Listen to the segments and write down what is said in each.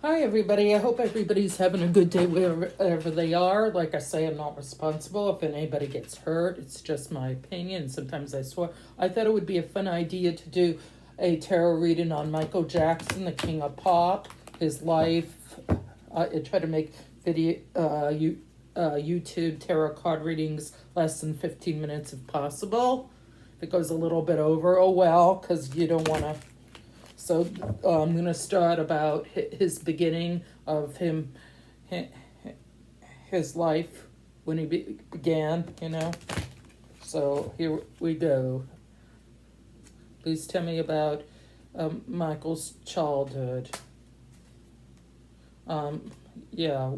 Hi, everybody. I hope everybody's having a good day wherever they are. Like I say, I'm not responsible if anybody gets hurt. It's just my opinion. Sometimes I swear. I thought it would be a fun idea to do a tarot reading on Michael Jackson, the King of Pop, his life. I try to make YouTube tarot card readings less than 15 minutes if possible. If it goes a little bit over, oh well, because you don't want to. So I'm going to start about his beginning of his life when he began. So here we go. Please tell me about Michael's childhood. Yeah.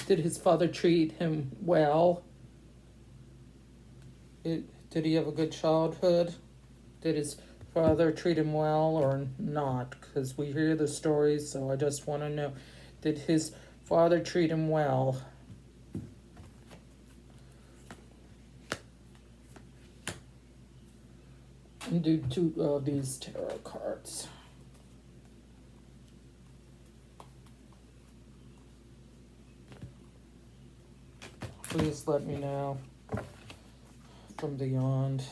Did his father treat him well? Did he have a good childhood? Did his father treat him well or not? Because we hear the stories, so I just want to know, did his father treat him well? And do two of these tarot cards. Please let me know from beyond.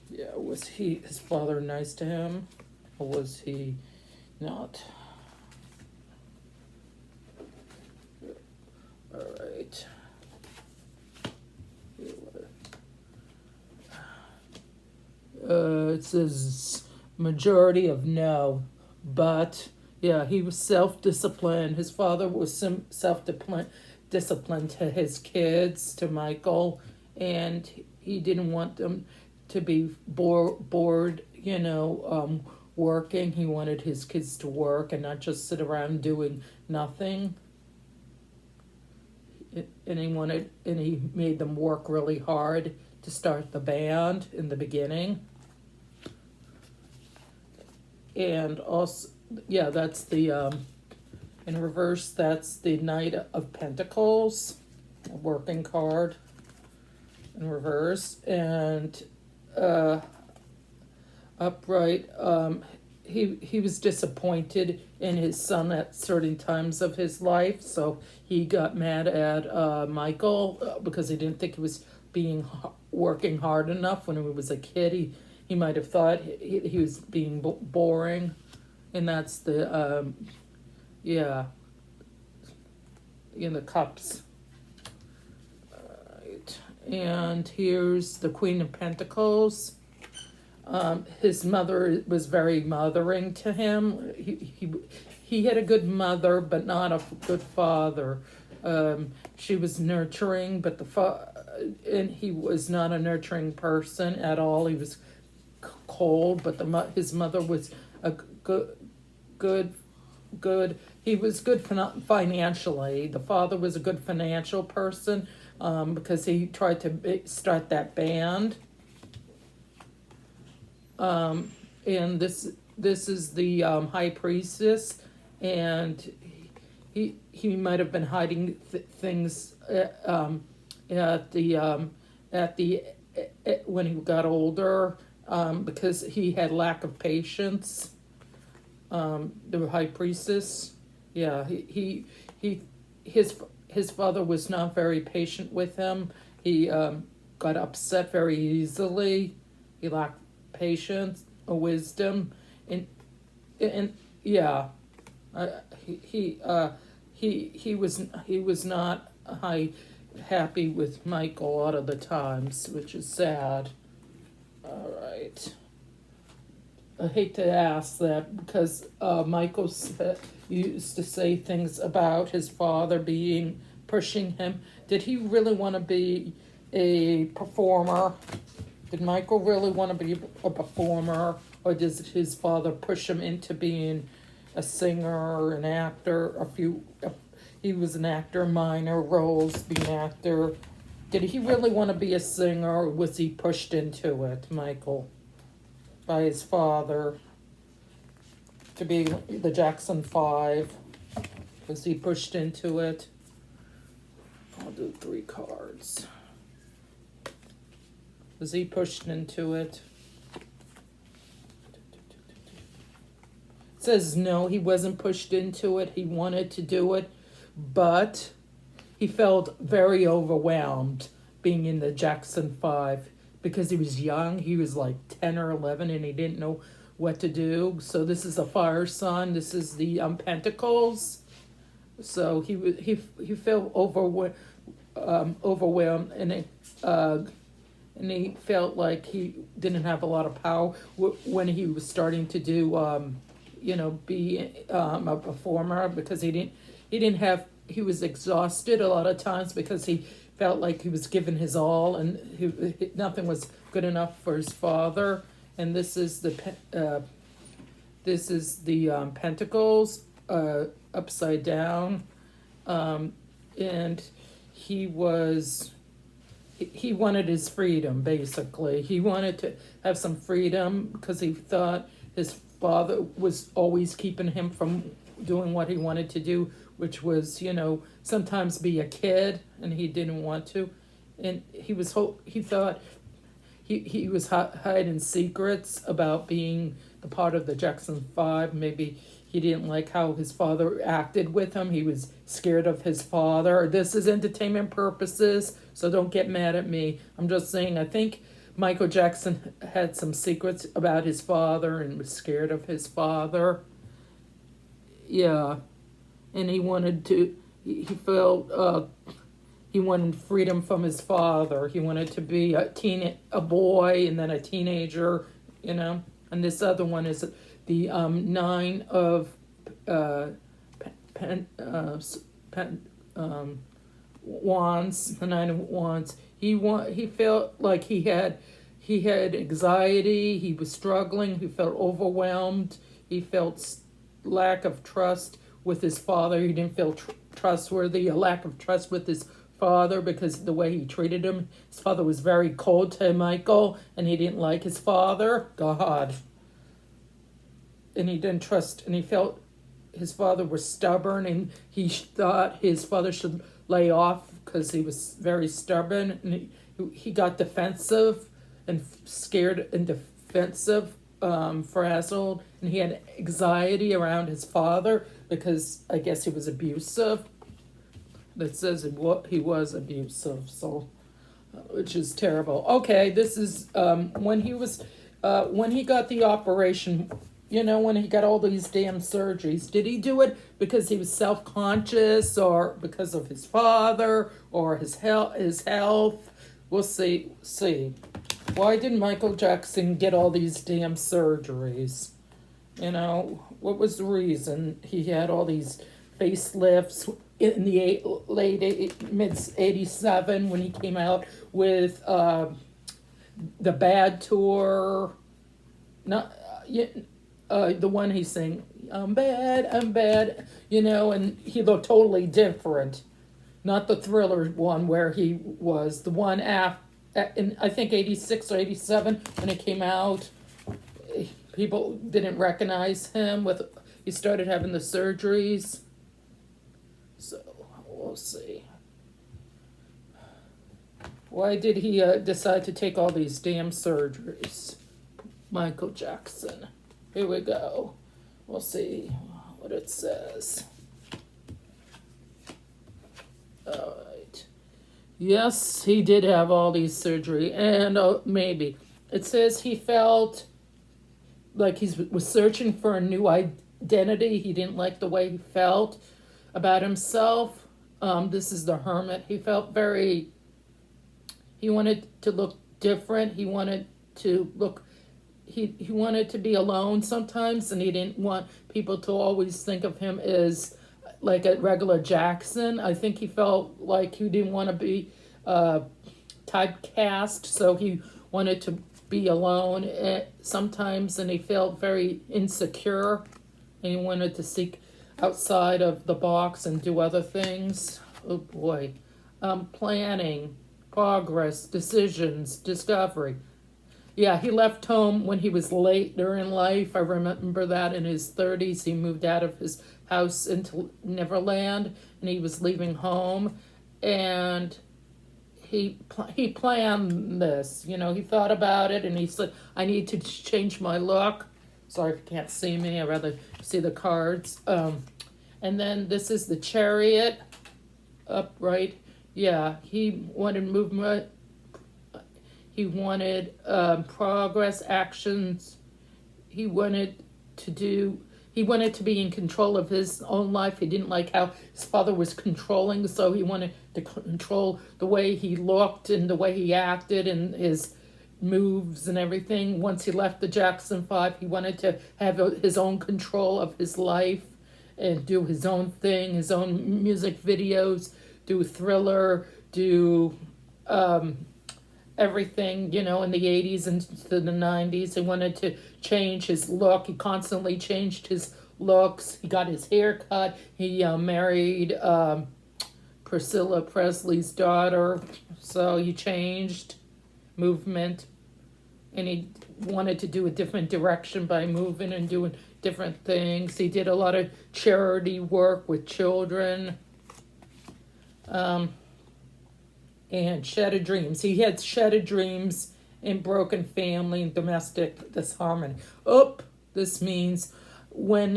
Yeah, was his father nice to him, or was he not? All right. It says majority of no, but yeah, he was self-disciplined. His father was disciplined to his kids, to Michael, and he didn't want them to be bored, working. He wanted his kids to work and not just sit around doing nothing. And he made them work really hard to start the band in the beginning. And also, yeah, that's the in reverse, that's the Knight of Pentacles, a working card in reverse. And upright, he was disappointed in his son at certain times of his life, so he got mad at Michael because he didn't think he was working hard enough when he was a kid. He might have thought he was being boring, and that's the in the cups. Right. And here's the Queen of Pentacles. His mother was very mothering to him. He had a good mother, but not a good father. She was nurturing, but and he was not a nurturing person at all. He was cold, but his mother was a good. He was good financially. The father was a good financial person because he tried to start that band. And this is the high priestess, and he might have been hiding things at the when he got older because he had lack of patience. The high priestess, yeah, his father was not very patient with him. He got upset very easily. He lacked patience or wisdom, and yeah, he was not happy with Michael a lot of the times, which is sad. All right. I hate to ask that because Michael used to say things about his father pushing him. Did he really want to be a performer? Did Michael really want to be a performer, or does his father push him into being a singer or an actor? He was an actor, minor roles, being an actor. Did he really want to be a singer, or was he pushed into it, Michael, by his father to be the Jackson 5? Was he pushed into it? I'll do 3 cards. Was he pushed into it? It says no, he wasn't pushed into it. He wanted to do it, but he felt very overwhelmed being in the Jackson 5 because he was young. He was like 10 or 11 and he didn't know what to do. So this is a fire sign. This is the Pentacles. So he felt overwhelmed and he felt like he didn't have a lot of power when he was starting to do be a performer, because he was exhausted a lot of times because he felt like he was giving his all and nothing was good enough for his father. And this is the Pentacles upside down, and he wanted his freedom. Basically, he wanted to have some freedom because he thought his father was always keeping him from doing what he wanted to do, which was, sometimes be a kid, and he didn't want to. And he thought he was hiding secrets about being the part of the Jackson 5. Maybe he didn't like how his father acted with him. He was scared of his father. This is entertainment purposes, so don't get mad at me. I'm just saying, I think Michael Jackson had some secrets about his father and was scared of his father. Yeah. And he felt he wanted freedom from his father. He wanted to be a boy and then a teenager, And this other one is the 9 of wands, the 9 of wands. He felt like he had anxiety. He was struggling. He felt overwhelmed. He felt lack of trust with his father. He didn't feel trustworthy. A lack of trust with his father because the way he treated him. His father was very cold to Michael, and he didn't like his father. God. And he didn't trust, and he felt his father was stubborn, and he thought his father should lay off because he was very stubborn, and he got defensive and scared and defensive, frazzled, and he had anxiety around his father because I guess he was abusive. That says he was abusive, so which is terrible. Okay, this is when he got the operation. When he got all these damn surgeries, did he do it because he was self-conscious or because of his father or his health? We'll see. Why did Michael Jackson get all these damn surgeries? What was the reason he had all these facelifts in the mid-'87 when he came out with the Bad Tour? The one he sang, I'm bad, and he looked totally different. Not the Thriller one where he was. The one in, I think, 86 or 87 when it came out. People didn't recognize him. He started having the surgeries. So, we'll see. Why did he decide to take all these damn surgeries? Michael Jackson. Here we go. We'll see what it says. All right. Yes, he did have all these surgery, and maybe. It says he felt like he was searching for a new identity. He didn't like the way he felt about himself. This is the Hermit. He felt he wanted to look different. He wanted to look... He wanted to be alone sometimes, and he didn't want people to always think of him as like a regular Jackson. I think he felt like he didn't want to be typecast, so he wanted to be alone sometimes, and he felt very insecure, and he wanted to seek outside of the box and do other things. Oh boy. Planning, progress, decisions, discovery. Yeah, he left home when he was later in life. I remember that in his 30s. He moved out of his house into Neverland, and he was leaving home. And he planned this. You know, he thought about it, and he said, "I need to change my look." Sorry if you can't see me. I'd rather see the cards. And then this is the Chariot, upright. Yeah, he wanted movement. He wanted progress, actions. He wanted to do. He wanted to be in control of his own life. He didn't like how his father was controlling, so he wanted to control the way he looked and the way he acted and his moves and everything. Once he left the Jackson 5, he wanted to have his own control of his life and do his own thing, his own music videos, do Thriller, do everything, you know, in the 80s and the 90s. He wanted to change his look. He constantly changed his looks. He got his hair cut. He married Priscilla Presley's daughter. So he changed movement. And he wanted to do a different direction by moving and doing different things. He did a lot of charity work with children. And shattered dreams. He had shattered dreams and broken family and domestic disharmony. This means when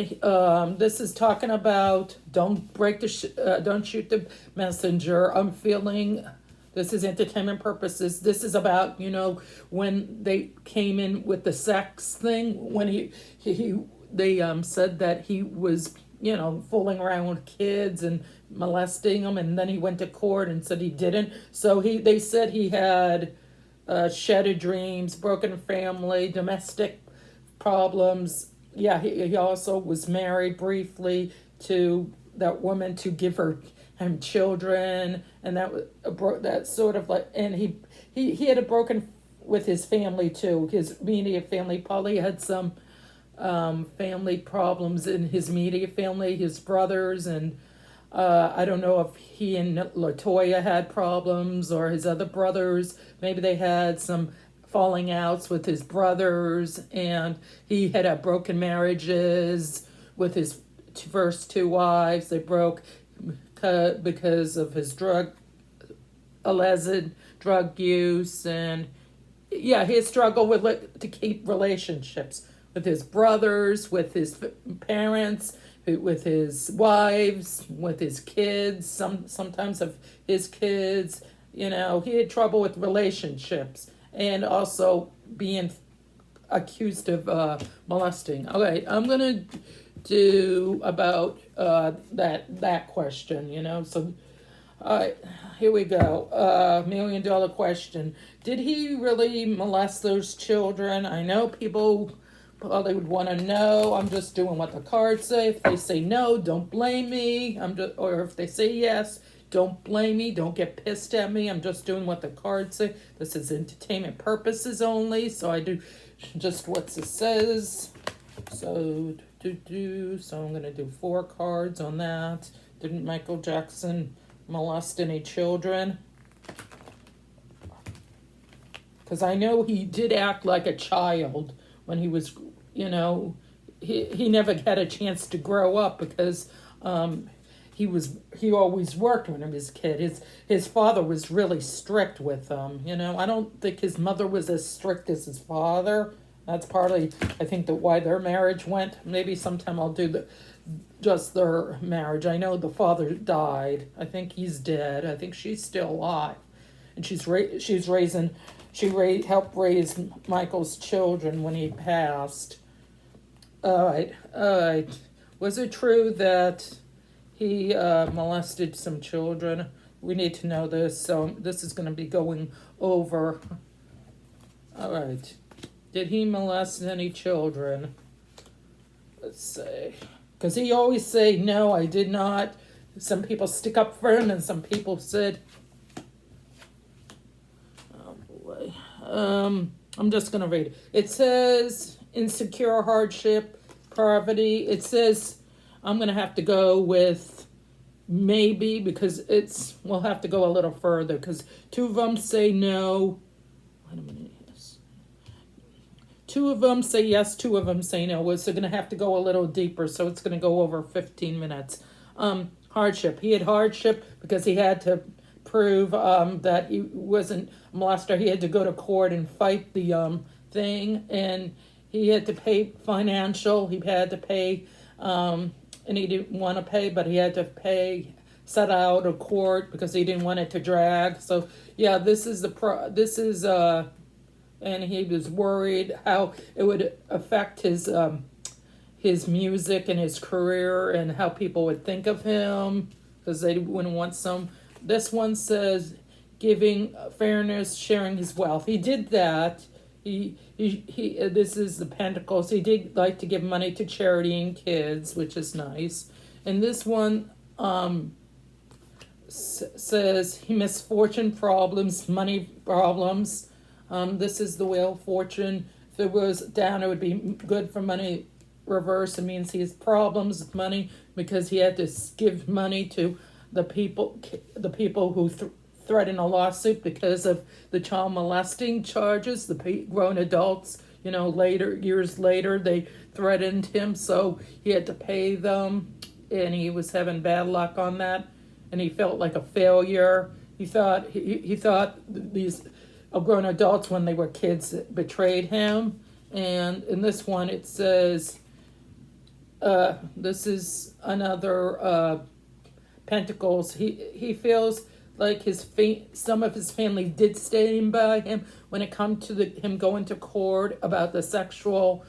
this is talking about don't shoot the messenger. I'm feeling this is entertainment purposes. This is about, you know, when they came in with the sex thing, when they said that he was, you know, fooling around with kids and molesting them, and then he went to court and said he didn't. So they said he had shattered dreams, broken family, domestic problems. Yeah, he also was married briefly to that woman to give him children, and that sort of like, and he had a broken with his family too. His immediate family probably had some family problems in his immediate family, his brothers, and I don't know if he and LaToya had problems or his other brothers. Maybe they had some falling outs with his brothers, and he had broken marriages with his first two wives. They broke because of his alleged drug use, and yeah, he struggled with to keep relationships with his brothers, with his parents, with his wives, with his kids, sometimes of his kids. You know, he had trouble with relationships and also being accused of molesting. Okay, I'm gonna do about that question. You know, so all right, here we go. $1 million question: did he really molest those children? I know people probably would want to know. I'm just doing what the cards say. If they say no, don't blame me. Or if they say yes, don't blame me. Don't get pissed at me. I'm just doing what the cards say. This is entertainment purposes only, so I do just what it says. So I'm gonna do 4 cards on that. Didn't Michael Jackson molest any children? Because I know he did act like a child when he was, you know, he never had a chance to grow up because he always worked when he was a kid. His father was really strict with him, you know. I don't think his mother was as strict as his father. That's partly, I think, why their marriage went. Maybe sometime I'll do just their marriage. I know the father died. I think he's dead. I think she's still alive, and she helped raise Michael's children when he passed. All right. Was it true that he molested some children? We need to know this, so this is going to be going over. All right. Did he molest any children? Let's see. Because he always say, no, I did not. Some people stick up for him, and some people said, oh boy. I'm just going to read it. It says, insecure, hardship, poverty. It says, I'm going to have to go with maybe, because we'll have to go a little further, because 2 of them say no. Wait a minute. two of them say yes, two of them say no. So going to have to go a little deeper, so it's going to go over 15 minutes. Hardship. He had hardship because he had to prove that he wasn't a molester. He had to go to court and fight the thing, and he had to pay financial. He had to pay, and he didn't want to pay, but he had to pay, set out of court because he didn't want it to drag. So yeah, this is and he was worried how it would affect his music and his career and how people would think of him because they wouldn't want some. This one says giving fairness, sharing his wealth. He did that. He this is the Pentacles. He did like to give money to charity and kids, which is nice. And this one says he misfortune problems, money problems. This is the Wheel of Fortune. If it was down, it would be good for money. Reverse, it means he has problems with money because he had to give money to the people who threaten a lawsuit because of the child molesting charges. The grown adults, years later, they threatened him, so he had to pay them, and he was having bad luck on that, and he felt like a failure. He thought these grown adults, when they were kids, betrayed him. And in this one, it says, this is another Pentacles. He feels like some of his family did stand by him when it comes to him going to court about the sexual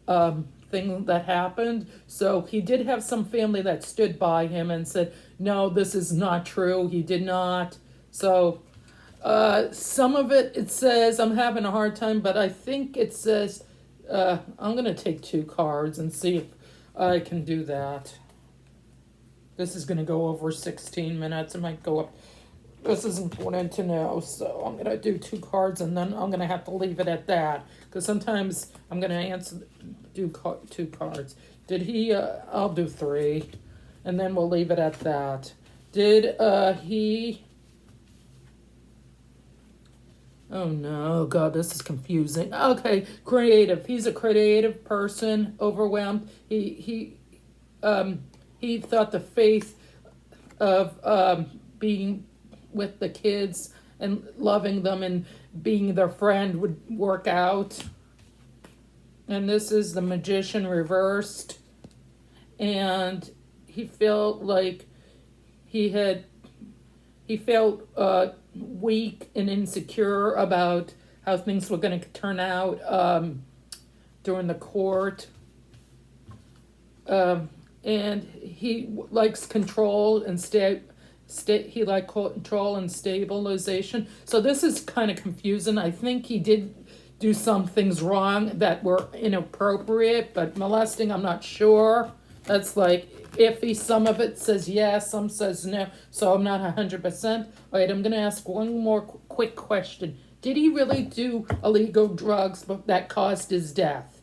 thing that happened. So he did have some family that stood by him and said, no, this is not true. He did not. So some of it says, I'm having a hard time, but I think it says, I'm going to take 2 cards and see if I can do that. This is going to go over 16 minutes. It might go up. This is important to know, so I'm going to do 2 cards, and then I'm going to have to leave it at that, because sometimes I'm going to do 2 cards. Did he, I'll do 3, and then we'll leave it at that. Did he... Oh no, God, this is confusing. Okay, creative. He's a creative person, overwhelmed. He thought the faith of being with the kids and loving them and being their friend would work out. And this is the Magician reversed. And he felt like he felt weak and insecure about how things were going to turn out during the court. And he likes control and he liked control and stabilization. So this is kind of confusing. I think he did do some things wrong that were inappropriate, but molesting, I'm not sure. That's like iffy. Some of it says yes, some says no, so I'm not 100%. All right, I'm going to ask one more quick question. Did he really do illegal drugs that caused his death?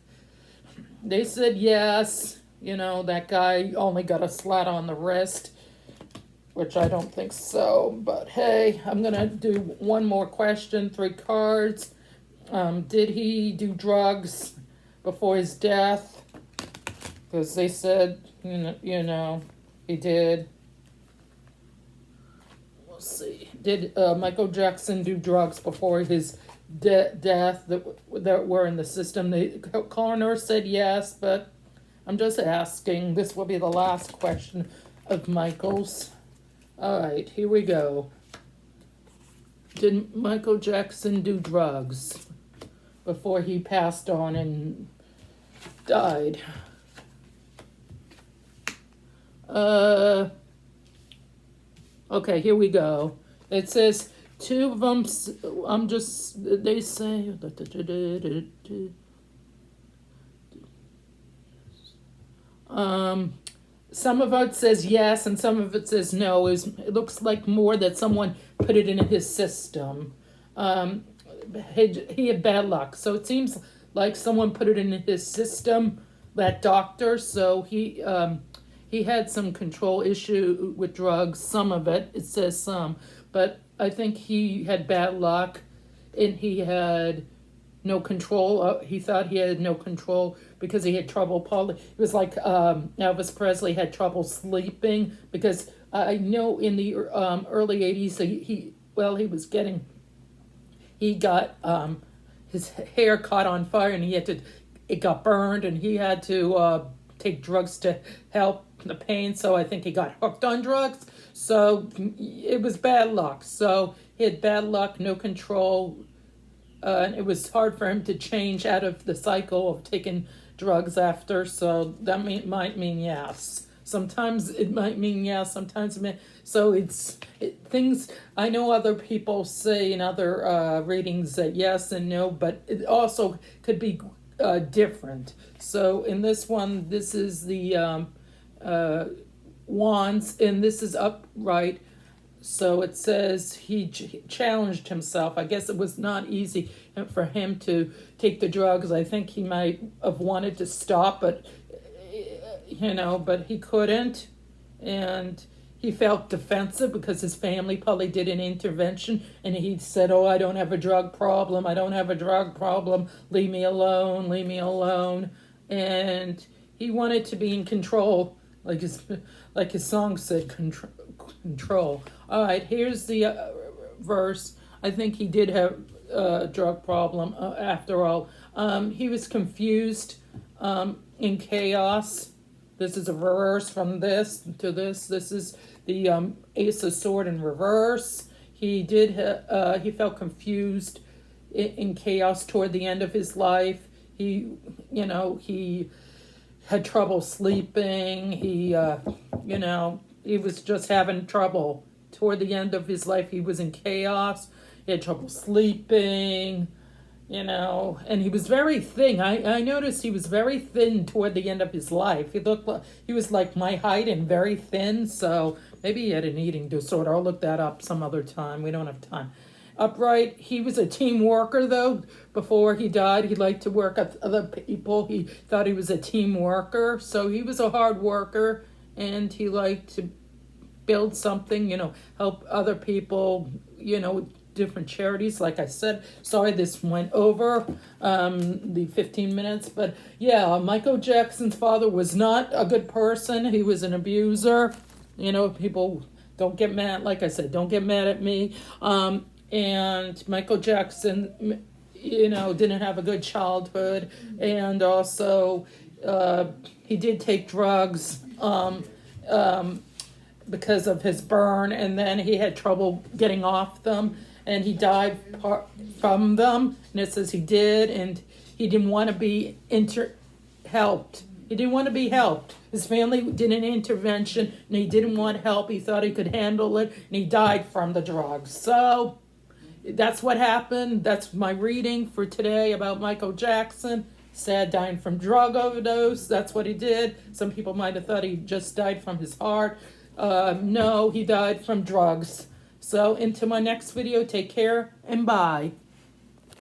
They said yes. That guy only got a slat on the wrist, which I don't think so. But hey, I'm going to do one more question, 3 cards. Did he do drugs before his death? Because they said, he did. We'll see. Did Michael Jackson do drugs before his death that were in the system? The coroner said yes, but I'm just asking. This will be the last question of Michael's. All right, here we go. Did Michael Jackson do drugs before he passed on and died? Okay, here we go. It says 2 of them, they say, some of it says yes and some of it says no. It looks like more that someone put it in his system. He had bad luck, so it seems like someone put it in his system, that doctor, so he had some control issue with drugs. Some of it says some, but I think he had bad luck, and he had no control. He thought he had no control because he had trouble. It was like Elvis Presley had trouble sleeping because I know in the early '80s he was getting he got his hair caught on fire and it got burned and he had to take drugs to help the pain. So I think he got hooked on drugs. So it was bad luck. So he had bad luck, no control. And it was hard for him to change out of the cycle of taking drugs after. So that might mean yes. Sometimes it might mean yes. Sometimes it may. So things. I know other people say in other readings that yes and no, but it also could be different. So in this one, this is the wands, and this is upright. So it says he challenged himself. I guess it was not easy for him to take the drugs. I think he might have wanted to stop, but but he couldn't. And he felt defensive because his family probably did an intervention and he said, "Oh, I don't have a drug problem. I don't have a drug problem. Leave me alone. Leave me alone." And he wanted to be in control, like his song said, control. All right, here's the verse. I think he did have a drug problem after all. He was confused in chaos. This is a reverse from this to this. This is the Ace of Sword in reverse. He felt confused in chaos toward the end of his life. He had trouble sleeping. He was just having trouble. Toward the end of his life, he was in chaos. He had trouble sleeping, and he was very thin. I noticed he was very thin toward the end of his life. He was like my height and very thin, so maybe he had an eating disorder. I'll look that up some other time. We don't have time. Upright, he was a team worker, though. Before he died, he liked to work with other people. He thought he was a team worker, so he was a hard worker, and he liked to build something, help other people, different charities. Like I said, sorry this went over the 15 minutes, but yeah, Michael Jackson's father was not a good person. He was an abuser. People don't get mad. Like I said, don't get mad at me. And Michael Jackson, didn't have a good childhood, and also he did take drugs because of his burn, and then he had trouble getting off them, and he died from them. And it says he did, and he didn't want to be helped. He didn't want to be helped. His family did an intervention, and he didn't want help. He thought he could handle it, and he died from the drugs. So that's what happened. That's my reading for today about Michael Jackson. Sad, dying from drug overdose. That's what he did. Some people might have thought he just died from his heart. No, he died from drugs. So until my next video, take care and bye.